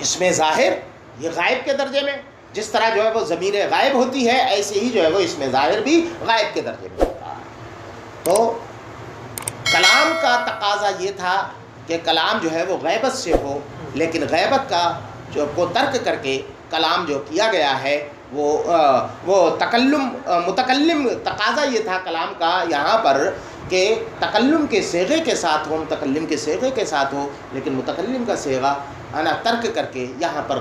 اسم ظاہر یہ غائب کے درجے میں، جس طرح جو ہے وہ ضمیر غائب ہوتی ہے، ایسے ہی جو ہے وہ اسم ظاہر بھی غائب کے درجے میں ہوتا ہے۔ تو کلام کا تقاضا یہ تھا کہ کلام جو ہے وہ غیبت سے ہو، لیکن غیبت کا جو کو ترک کر کے کلام جو کیا گیا ہے وہ متکلم تقاضا یہ تھا کلام کا یہاں پر کہ تکلم کے صیغے کے ساتھ ہو، متکلم کے صیغے کے ساتھ ہو، لیکن متکلم کا صیغہ ترک کر کے یہاں پر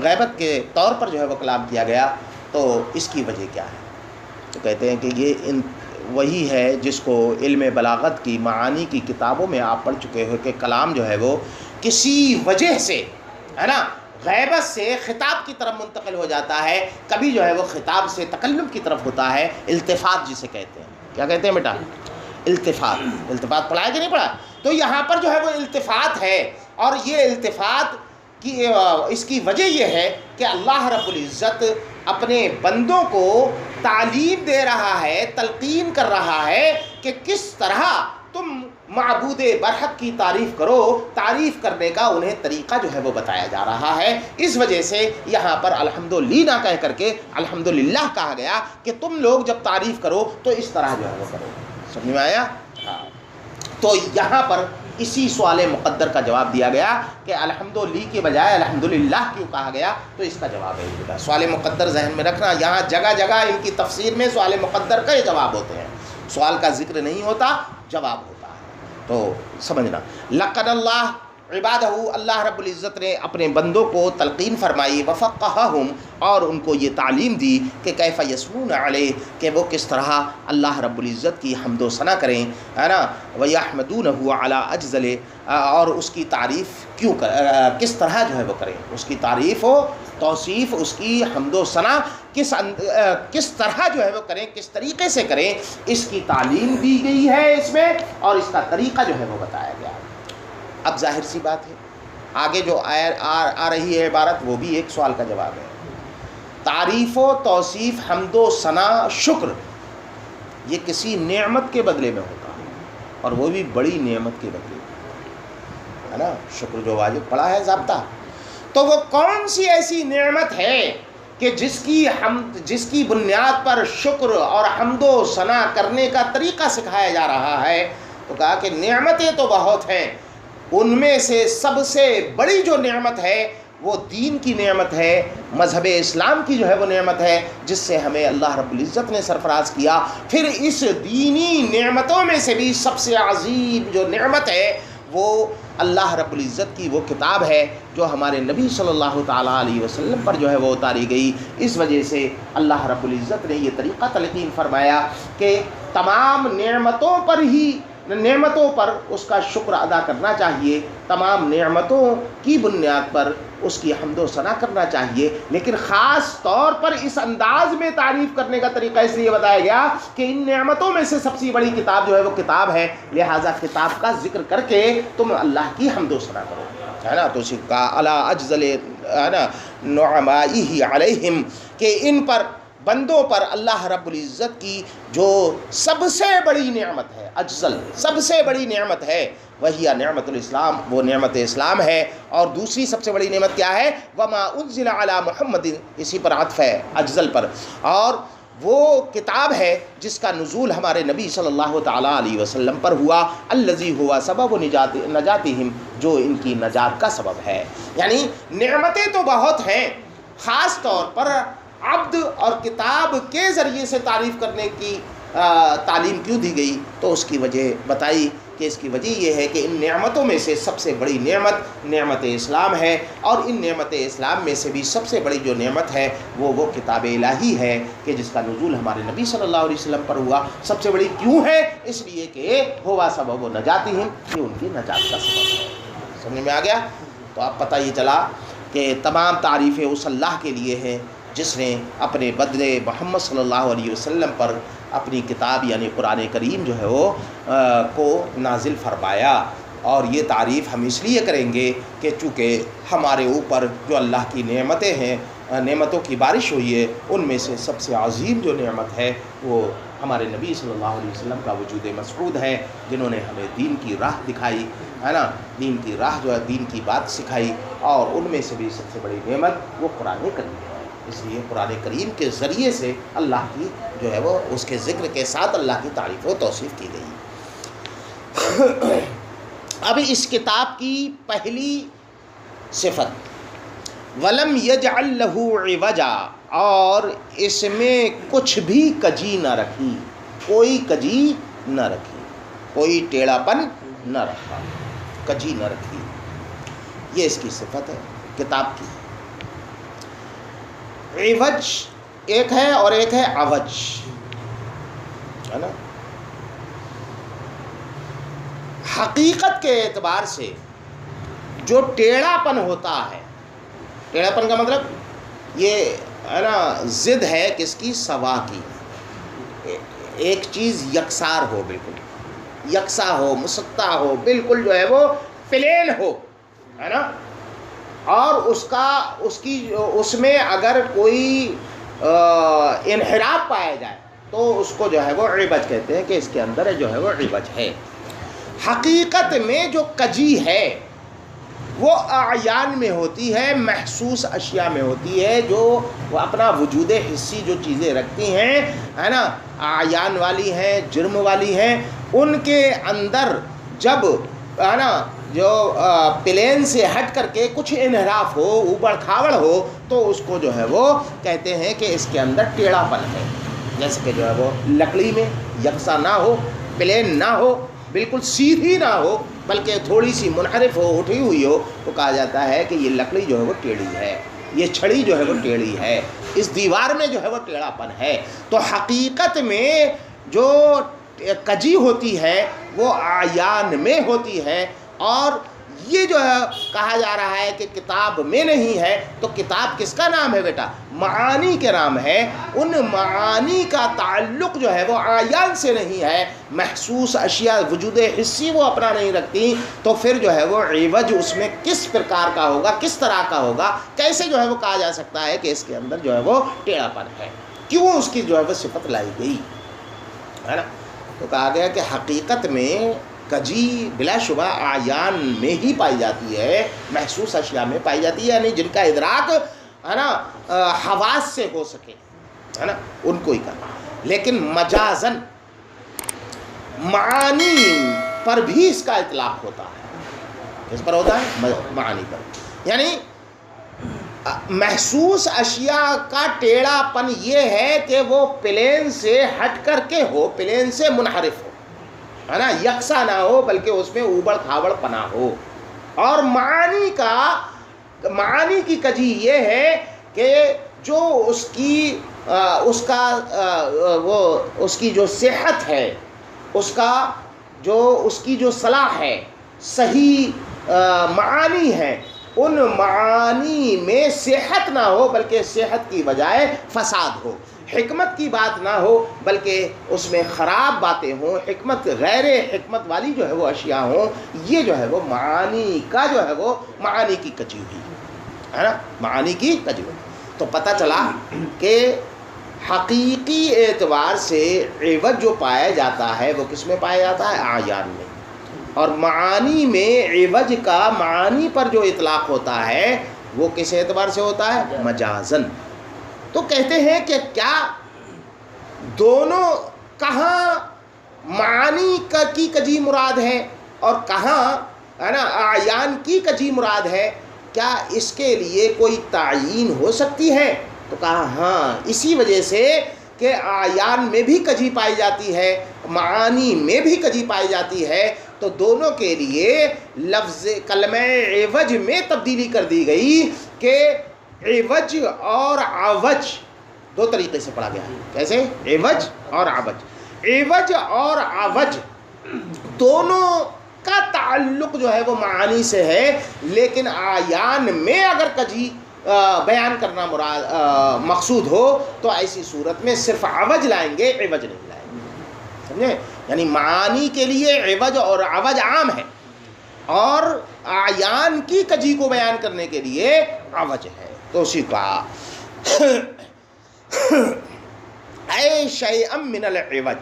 غیبت کے طور پر جو ہے وہ کلام کیا گیا۔ تو اس کی وجہ کیا ہے؟ تو کہتے ہیں کہ یہ وہی ہے جس کو علم بلاغت کی معانی کی کتابوں میں آپ پڑھ چکے ہو کہ کلام جو ہے وہ کسی وجہ سے ہے نا غیبت سے خطاب کی طرف منتقل ہو جاتا ہے، کبھی جو ہے وہ خطاب سے تکلم کی طرف ہوتا ہے، التفات جسے کہتے ہیں۔ کیا کہتے ہیں بیٹا؟ التفات پڑھا ہے کہ نہیں پڑھا؟ تو یہاں پر جو ہے وہ التفات ہے، اور یہ التفات کی اس کی وجہ یہ ہے کہ اللہ رب العزت اپنے بندوں کو تعلیم دے رہا ہے، تلقین کر رہا ہے کہ کس طرح تم معبود برحق کی تعریف کرو، تعریف کرنے کا انہیں طریقہ جو ہے وہ بتایا جا رہا ہے۔ اس وجہ سے یہاں پر الحمدللہ نہ کہہ کر کے الحمدللہ کہا گیا کہ تم لوگ جب تعریف کرو تو اس طرح جو ہے وہ کرو۔ سمجھ میں آیا؟ ہاں۔ تو یہاں پر اسی سوال مقدر کا جواب دیا گیا کہ الحمدللہ کے بجائے الحمدللہ کیوں کہا گیا، تو اس کا جواب ہے سوال مقدر ذہن میں رکھنا۔ یہاں جگہ جگہ ان کی تفسیر میں سوال مقدر کا یہ جواب ہوتے ہیں، سوال کا ذکر نہیں ہوتا، جواب ہوتا ہے، تو سمجھنا۔ لقد اللہ عبادہ، اللہ رب العزت نے اپنے بندوں کو تلقین فرمائی، وفقہہم، اور ان کو یہ تعلیم دی کہ کیف یثنون علیہ، کہ وہ کس طرح اللہ رب العزت کی حمد و ثنا کریں، ہے نا، ویحمدونہ علی اجزل، اور اس کی تعریف کس طرح جو ہے وہ کریں، اس کی تعریف و توصیف، اس کی حمد و ثنا کس طرح جو ہے وہ کریں، کس طریقے سے کریں، اس کی تعلیم دی گئی ہے اس میں، اور اس کا طریقہ جو ہے وہ بتایا گیا ہے۔ اب ظاہر سی بات ہے آگے جو آ رہی ہے عبارت، وہ بھی ایک سوال کا جواب ہے۔ تعریف و توصیف، حمد و ثنا، شکر، یہ کسی نعمت کے بدلے میں ہوتا ہے، اور وہ بھی بڑی نعمت کے بدلے میں، ہے نا، شکر جو واجب پڑا ہے ضابطہ، تو وہ کون سی ایسی نعمت ہے کہ جس کی بنیاد پر شکر اور حمد و ثنا کرنے کا طریقہ سکھایا جا رہا ہے؟ تو کہا کہ نعمتیں تو بہت ہیں، ان میں سے سب سے بڑی جو نعمت ہے وہ دین کی نعمت ہے، مذہب اسلام کی جو ہے وہ نعمت ہے، جس سے ہمیں اللہ رب العزت نے سرفراز کیا۔ پھر اس دینی نعمتوں میں سے بھی سب سے عظیم جو نعمت ہے وہ اللہ رب العزت کی وہ کتاب ہے جو ہمارے نبی صلی اللہ تعالیٰ علیہ وسلم پر جو ہے وہ اتاری گئی۔ اس وجہ سے اللہ رب العزت نے یہ طریقہ تلقین فرمایا کہ تمام نعمتوں پر اس کا شکر ادا کرنا چاہیے، تمام نعمتوں کی بنیاد پر اس کی حمد و ثنا کرنا چاہیے، لیکن خاص طور پر اس انداز میں تعریف کرنے کا طریقہ اس لیے بتایا گیا کہ ان نعمتوں میں سے سب سے بڑی کتاب جو ہے وہ کتاب ہے، لہٰذا کتاب کا ذکر کر کے تم اللہ کی حمد و ثنا کرو، ہے نا۔ تو اسی کا الا اجزل، ہے نا، نعمائہ علیہم، کہ ان پر بندوں پر اللہ رب العزت کی جو سب سے بڑی نعمت ہے، اجزل سب سے بڑی نعمت ہے، وہی نعمت الاسلام، وہ نعمت اسلام ہے۔ اور دوسری سب سے بڑی نعمت کیا ہے؟ وما انزل علی محمد، اسی پر عطف ہے اجزل پر، اور وہ کتاب ہے جس کا نزول ہمارے نبی صلی اللہ تعالیٰ علیہ وسلم پر ہوا، الذی ہوا سبب نجاتہم، جو ان کی نجات کا سبب ہے۔ یعنی نعمتیں تو بہت ہیں، خاص طور پر عبد اور کتاب کے ذریعے سے تعریف کرنے کی تعلیم کیوں دی گئی؟ تو اس کی وجہ بتائی کہ اس کی وجہ یہ ہے کہ ان نعمتوں میں سے سب سے بڑی نعمت اسلام ہے، اور ان نعمت اسلام میں سے بھی سب سے بڑی جو نعمت ہے وہ کتاب الہی ہے کہ جس کا نزول ہمارے نبی صلی اللہ علیہ وسلم پر ہوا۔ سب سے بڑی کیوں ہے؟ اس لیے کہ ہوا سبب نجاتہم، یہ ان کی نجات کا سبب ہے۔ سمجھ میں آ گیا؟ تو اب پتہ یہ چلا کہ تمام تعریفیں اس اللہ کے لیے ہیں جس نے اپنے بدلے محمد صلی اللہ علیہ وسلم پر اپنی کتاب یعنی قرآن کریم جو ہے وہ کو نازل فرمایا۔ اور یہ تعریف ہم اس لیے کریں گے کہ چونکہ ہمارے اوپر جو اللہ کی نعمتیں ہیں نعمتوں کی بارش ہوئی ہے، ان میں سے سب سے عظیم جو نعمت ہے وہ ہمارے نبی صلی اللہ علیہ وسلم کا وجود مسعود ہے، جنہوں نے ہمیں دین کی راہ دکھائی ہے نا، دین کی راہ جو ہے دین کی بات سکھائی، اور ان میں سے بھی سب سے بڑی نعمت وہ قرآن کریم ہے۔ اس لیے قرآن کریم کے ذریعے سے اللہ کی جو ہے وہ اس کے ذکر کے ساتھ اللہ کی تعریف و توصیف کی گئی۔ اب اس کتاب کی پہلی صفت وَلَمْ يَجْعَلْ لَهُ عِوَجًا، اور اس میں کچھ بھی کجی نہ رکھی، کوئی کجی نہ رکھی، کوئی ٹیڑھا پن نہ رکھا، کجی نہ رکھی، یہ اس کی صفت ہے کتاب کی۔ عوج ایک ہے اور ایک ہے عوج، ہے نا۔ حقیقت کے اعتبار سے جو ٹیڑھا پن ہوتا ہے، ٹیڑھا پن کا مطلب یہ ہے نا ضد ہے کس کی؟ سوا کی، ایک چیز یکسار ہو، بالکل یکساں ہو، مسطح ہو، بالکل جو ہے وہ پلین ہو، ہے نا، اور اس میں اگر کوئی انحراف پایا جائے تو اس کو جو ہے وہ عوج کہتے ہیں کہ اس کے اندر جو ہے وہ عوج ہے۔ حقیقت میں جو کجی ہے وہ اعیان میں ہوتی ہے، محسوس اشیاء میں ہوتی ہے، جو وہ اپنا وجود حسی جو چیزیں رکھتی ہیں، ہے نا، اعیان والی ہیں، جرم والی ہیں، ان کے اندر جب ہے نا جو پلین سے ہٹ کر کے کچھ انحراف ہو، اوبڑ کھاوڑ ہو، تو اس کو جو ہے وہ کہتے ہیں کہ اس کے اندر ٹیڑھا پن ہے۔ جیسے کہ جو ہے وہ لکڑی میں یکساں نہ ہو، پلین نہ ہو، بالکل سیدھی نہ ہو، بلکہ تھوڑی سی منحرف ہو، اٹھی ہوئی ہو، تو کہا جاتا ہے کہ یہ لکڑی جو ہے وہ ٹیڑھی ہے، یہ چھڑی جو ہے وہ ٹیڑھی ہے، اس دیوار میں جو ہے وہ ٹیڑھا پن ہے۔ تو حقیقت میں جو کجی ہوتی ہے وہ اعیان میں ہوتی ہے، اور یہ جو ہے کہا جا رہا ہے کہ کتاب میں نہیں ہے، تو کتاب کس کا نام ہے بیٹا؟ معانی کے نام ہے۔ ان معانی کا تعلق جو ہے وہ اعیان سے نہیں ہے، محسوس اشیاء وجود حسی وہ اپنا نہیں رکھتی، تو پھر جو ہے وہ عوج اس میں کس پرکار کا ہوگا، کس طرح کا ہوگا، کیسے جو ہے وہ کہا جا سکتا ہے کہ اس کے اندر جو ہے وہ ٹیڑھا پن ہے؟ کیوں اس کی جو ہے وہ صفت لائی گئی، ہے نا؟ تو کہا گیا کہ حقیقت میں کجی بلا شبہ اعیان میں ہی پائی جاتی ہے، محسوس اشیاء میں پائی جاتی ہے، یعنی جن کا ادراک ہے نا حواس سے ہو سکے، ہے نا، ان کو ہی کرنا۔ لیکن مجازن معانی پر بھی اس کا اطلاق ہوتا ہے۔ کس پر ہوتا ہے؟ معانی پر، یعنی محسوس اشیاء کا ٹیڑھا پن یہ ہے کہ وہ پلین سے ہٹ کر کے ہو، پلین سے منحرف ہو، ہے نا، یکساں نہ ہو، بلکہ اس میں اوبڑ کھاوڑ پنا ہو۔ اور معانی کی کجی یہ ہے کہ جو اس کی جو صحت ہے، اس کی جو صلاح ہے، صحیح معانی ہے، ان معانی میں صحت نہ ہو، بلکہ صحت کی بجائے فساد ہو، حکمت کی بات نہ ہو، بلکہ اس میں خراب باتیں ہوں، حکمت غیر حکمت والی جو ہے وہ اشیاء ہوں۔ یہ جو ہے وہ معانی کا جو ہے وہ معانی کی کجی ہوئی ہے نا، معانی کی کجی ہوئی۔ تو پتہ چلا کہ حقیقی اعتبار سے عوج جو پایا جاتا ہے وہ کس میں پایا جاتا ہے؟ اعیان میں۔ اور معانی میں عوج کا معانی پر جو اطلاق ہوتا ہے وہ کس اعتبار سے ہوتا ہے؟ مجازن۔ تو کہتے ہیں کہ کیا دونوں کہاں معانی کی کجی مراد ہے اور کہاں ہے نا اعیان کی کجی مراد ہے؟ کیا اس کے لیے کوئی تعیین ہو سکتی ہے؟ تو کہا ہاں، اسی وجہ سے کہ اعیان میں بھی کجی پائی جاتی ہے، معانی میں بھی کجی پائی جاتی ہے، تو دونوں کے لیے لفظ کلمہ عوج میں تبدیلی کر دی گئی کہ عوج اور عوج دو طریقے سے پڑھا گیا ہے۔ کیسے؟ عوج اور عوج۔ عوج اور عوج دونوں کا تعلق جو ہے وہ معانی سے ہے، لیکن اعیان میں اگر کجی بیان کرنا مقصود ہو تو ایسی صورت میں صرف عوج لائیں گے، عوج نہیں لائیں گے، سمجھے؟ یعنی معانی کے لیے عوج اور عوج عام ہے، اور اعیان کی کجی کو بیان کرنے کے لیے عوج ہے۔ تو اسی کا اے شیئم من العوج،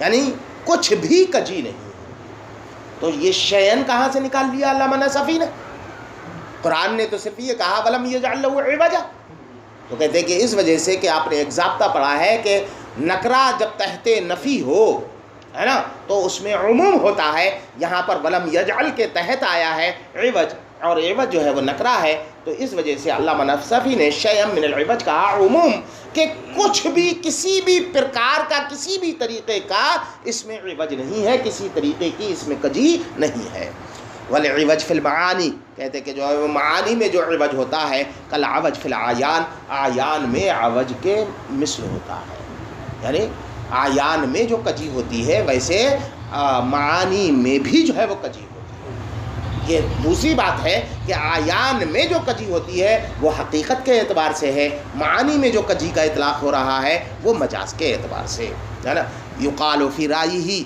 یعنی کچھ بھی کجی نہیں۔ تو یہ شیئن کہاں سے نکال لیا علامہ نصفی نے؟ قرآن نے تو صرف یہ کہا ولم یجعل لہ عوجا، تو کہتے ہیں کہ اس وجہ سے کہ آپ نے ایک ضابطہ پڑھا ہے کہ نکرہ جب تحت نفی ہو، ہے نا، تو اس میں عموم ہوتا ہے۔ یہاں پر ولم یجعل کے تحت آیا ہے عوج، اور عوج جو ہے وہ نکرہ ہے، تو اس وجہ سے علامہ نصفی نے شیئم من العوج کہا عموم، کہ کچھ بھی، کسی بھی پرکار کا، کسی بھی طریقے کا اس میں عوج نہیں ہے، کسی طریقے کی اس میں کجی نہیں ہے۔ والعوج فی المعانی، کہتے کہ جو ہے وہ معانی میں جو عوج ہوتا ہے کالعوج فی العیان، اعیان میں عوج کے مثل ہوتا ہے، یعنی اعیان میں جو کجی ہوتی ہے ویسے معانی میں بھی جو ہے وہ کجی ہوتی ہے۔ یہ دوسری بات ہے کہ اعیان میں جو کجی ہوتی ہے وہ حقیقت کے اعتبار سے ہے، معانی میں جو کجی کا اطلاق ہو رہا ہے وہ مجاز کے اعتبار سے ہے نا۔ یقال فی رائہ،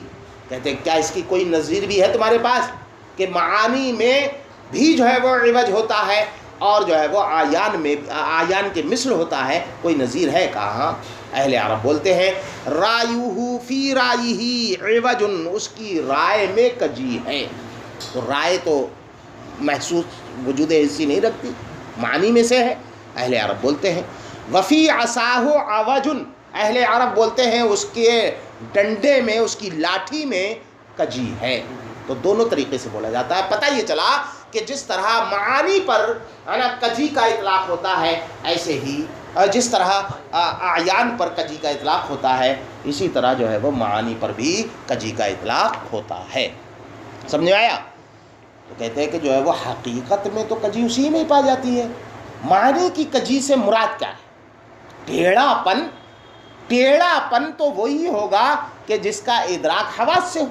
کہتے ہیں کیا اس کی کوئی نظیر بھی ہے تمہارے پاس کہ معانی میں بھی جو ہے وہ عوج ہوتا ہے اور جو ہے وہ اعیان میں، اعیان کے مثل ہوتا ہے، کوئی نظیر ہے؟ کہاں؟ اہل عرب بولتے ہیں رایہ فی رائہ عوج، اس کی رائے میں کجی ہے۔ تو رائے تو محسوس وجود حسی نہیں رکھتی، معنی میں سے ہے، اہل عرب بولتے ہیں۔ وفی عصاہ عوج، اہل عرب بولتے ہیں اس کے ڈنڈے میں، اس کی لاٹھی میں کجی ہے۔ تو دونوں طریقے سے بولا جاتا ہے۔ پتہ یہ چلا کہ جس طرح معانی پر کجی کا اطلاق ہوتا ہے، ایسے ہی جس طرح اعیان پر کجی کا اطلاق ہوتا ہے، اسی طرح جو ہے وہ معانی پر بھی کجی کا اطلاق ہوتا ہے۔ سمجھ میں آیا؟ تو کہتے ہیں کہ جو ہے وہ حقیقت میں تو کجی اسی میں پا جاتی ہے۔ معنی کی کجی سے مراد کیا ہے؟ ٹیڑھا پن۔ ٹیڑھا پن تو وہی ہوگا کہ جس کا ادراک حواس سے ہو۔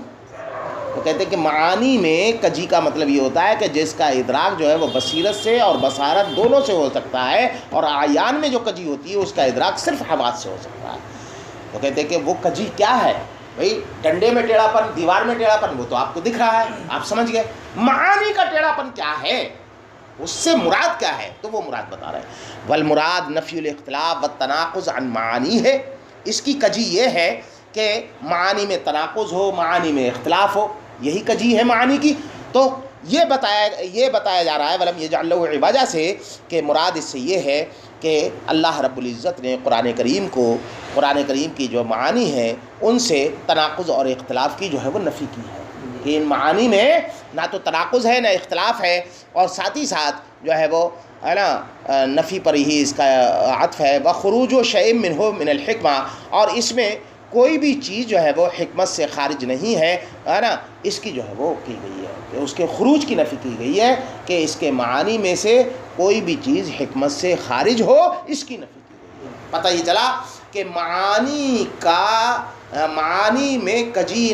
تو کہتے ہیں کہ معانی میں کجی کا مطلب یہ ہوتا ہے کہ جس کا ادراک جو ہے وہ بصیرت سے اور بصارت دونوں سے ہو سکتا ہے، اور اعیان میں جو کجی ہوتی ہے اس کا ادراک صرف حواس سے ہو سکتا ہے۔ تو کہتے ہیں کہ وہ کجی کیا ہے؟ بھئی ڈنڈے میں ٹیڑھا پن، دیوار میں ٹیڑھا پن، وہ تو آپ کو دکھ رہا ہے، آپ سمجھ گئے۔ معانی کا ٹیڑھا پن کیا ہے، اس سے مراد کیا ہے؟ تو وہ مراد بتا رہے ہیں۔ والمراد نفی الاختلاف والتناقض عن معانی ہے۔ اس کی کجی یہ ہے کہ معانی میں تناقض ہو، معانی میں اختلاف ہو، یہی کجی ہے معانی کی۔ تو یہ بتایا جا رہا ہے ولم یجعل لہ عوجا سے، کہ مراد اس سے یہ ہے کہ اللہ رب العزت نے قرآن کریم کی جو معانی ہیں ان سے تناقض اور اختلاف کی جو ہے وہ نفی کی ہے، کہ ان معانی میں نہ تو تناقض ہے نہ اختلاف ہے، اور ساتھ ہی ساتھ جو ہے وہ ہے نا نفی پر ہی اس کا عطف ہے۔ وخروج شیء منہ من الحکمہ، اور اس میں کوئی بھی چیز جو ہے وہ حکمت سے خارج نہیں ہے نا، اس کی جو ہے وہ کی گئی ہے، کہ اس کے خروج کی نفی کی گئی ہے، کہ اس کے معانی میں سے کوئی بھی چیز حکمت سے خارج ہو، اس کی نفی کی گئی ہے۔ پتہ یہ چلا کہ معانی میں کجی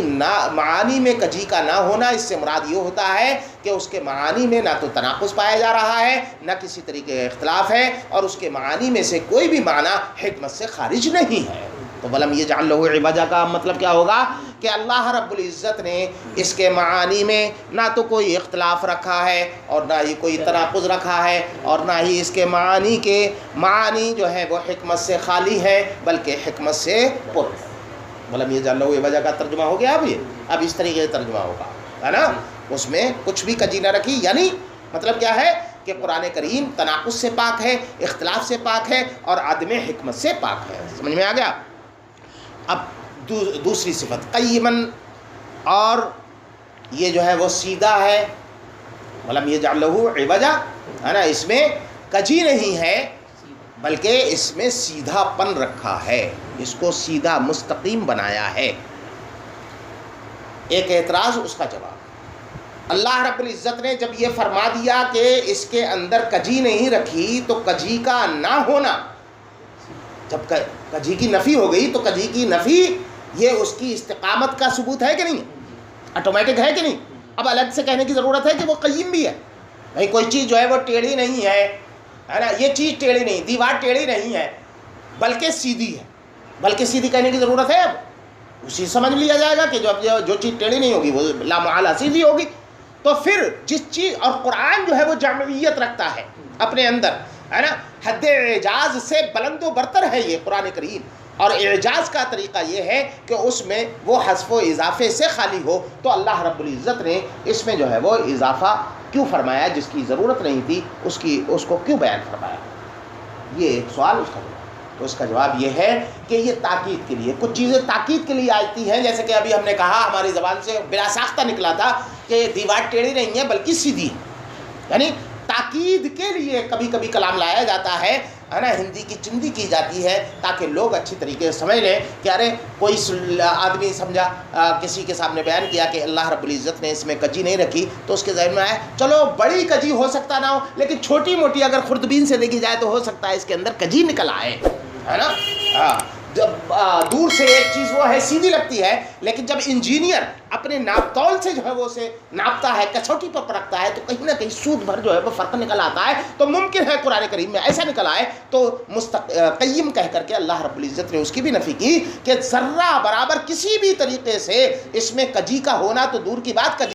کا نہ ہونا، اس سے مراد یہ ہوتا ہے کہ اس کے معانی میں نہ تو تناقض پایا جا رہا ہے، نہ کسی طریقے کا اختلاف ہے، اور اس کے معانی میں سے کوئی بھی معنی حکمت سے خارج نہیں ہے۔ تو ولم یجعل لہ عوجا کا مطلب کیا ہوگا کہ اللہ رب العزت نے اس کے معانی میں نہ تو کوئی اختلاف رکھا ہے اور نہ ہی کوئی تناقض رکھا ہے، اور نہ ہی اس کے معانی جو ہے وہ حکمت سے خالی ہے بلکہ حکمت سے پر ہے۔ ولم یجعل لہ عوجا کا ترجمہ ہو گیا۔ اب اس طریقے سے ترجمہ ہوگا، ہے نا، اس میں کچھ بھی کجی نہ رکھی، یعنی مطلب کیا ہے کہ قرآن کریم تناقض سے پاک ہے، اختلاف سے پاک ہے، اور عدم حکمت سے پاک ہے۔ سمجھ میں آ گیا؟ اب دوسری صفت قیمن، اور یہ جو ہے وہ سیدھا ہے، ولم یجعل لہ عوجا، ہے نا، اس میں کجی نہیں ہے بلکہ اس میں سیدھا پن رکھا ہے، اس کو سیدھا مستقیم بنایا ہے۔ ایک اعتراض، اس کا جواب۔ اللہ رب العزت نے جب یہ فرما دیا کہ اس کے اندر کجی نہیں رکھی، تو کجی کا نہ ہونا، جب کجی کی نفی ہو گئی تو کجی کی نفی یہ اس کی استقامت کا ثبوت ہے کہ نہیں، آٹومیٹک ہے کہ نہیں؟ اب الگ سے کہنے کی ضرورت ہے کہ وہ قیم بھی ہے۔ بھائی کوئی چیز جو ہے وہ ٹیڑھی نہیں ہے نا، یہ چیز ٹیڑھی نہیں، دیوار ٹیڑھی نہیں ہے بلکہ سیدھی ہے، بلکہ سیدھی کہنے کی ضرورت ہے۔ اب اسی سمجھ لیا جائے گا کہ جو چیز ٹیڑھی نہیں ہوگی وہ لا محالہ سیدھی ہوگی۔ تو پھر جس چیز، اور قرآن جو ہے وہ جامعیت رکھتا ہے اپنے اندر، ہے نا. حد اعجاز سے بلند و برتر ہے یہ قرآن کریم. اور اعجاز کا طریقہ یہ ہے کہ اس میں وہ حذف و اضافے سے خالی ہو. تو اللہ رب العزت نے اس میں جو ہے وہ اضافہ کیوں فرمایا جس کی ضرورت نہیں تھی, اس کو کیوں بیان فرمایا؟ یہ ایک سوال اس کا جواب. تو اس کا جواب یہ ہے کہ یہ تاکید کے لیے, کچھ چیزیں تاکید کے لیے آتی ہیں. جیسے کہ ابھی ہم نے کہا, ہماری زبان سے بلا ساختہ نکلا تھا کہ دیوار ٹیڑھی نہیں ہے بلکہ سیدھی ہے. یعنی تاکید کے لیے کبھی کبھی کلام لایا جاتا ہے نا, ہندی کی چندی کی جاتی ہے تاکہ لوگ اچھی طریقے سے سمجھ لیں کہ ارے کوئی آدمی سمجھا, کسی کے سامنے بیان کیا کہ اللہ رب العزت نے اس میں کجی نہیں رکھی, تو اس کے ذہن میں آیا چلو بڑی کجی ہو سکتا نہ ہو, لیکن چھوٹی موٹی اگر خوردبین سے دیکھی جائے تو ہو سکتا ہے اس کے اندر کجی نکل آئے, ہے نا. جب دور سے ایک چیز وہ ہے سیدھی لگتی ہے, لیکن جب انجینئر اپنے ناپ تول سے جو ہے وہ اسے ناپتا ہے, کسوٹی پر پرکھتا ہے, تو کہیں نہ کہیں سود بھر جو ہے وہ فرق نکل آتا ہے. تو ممکن ہے قرآن کریم میں ایسا نکل آئے تو قیم کہہ کر کے اللہ رب العزت نے اس کی بھی نفی کی کہ ذرہ برابر کسی بھی طریقے سے اس میں کجی کا ہونا تو دور کی بات, کجی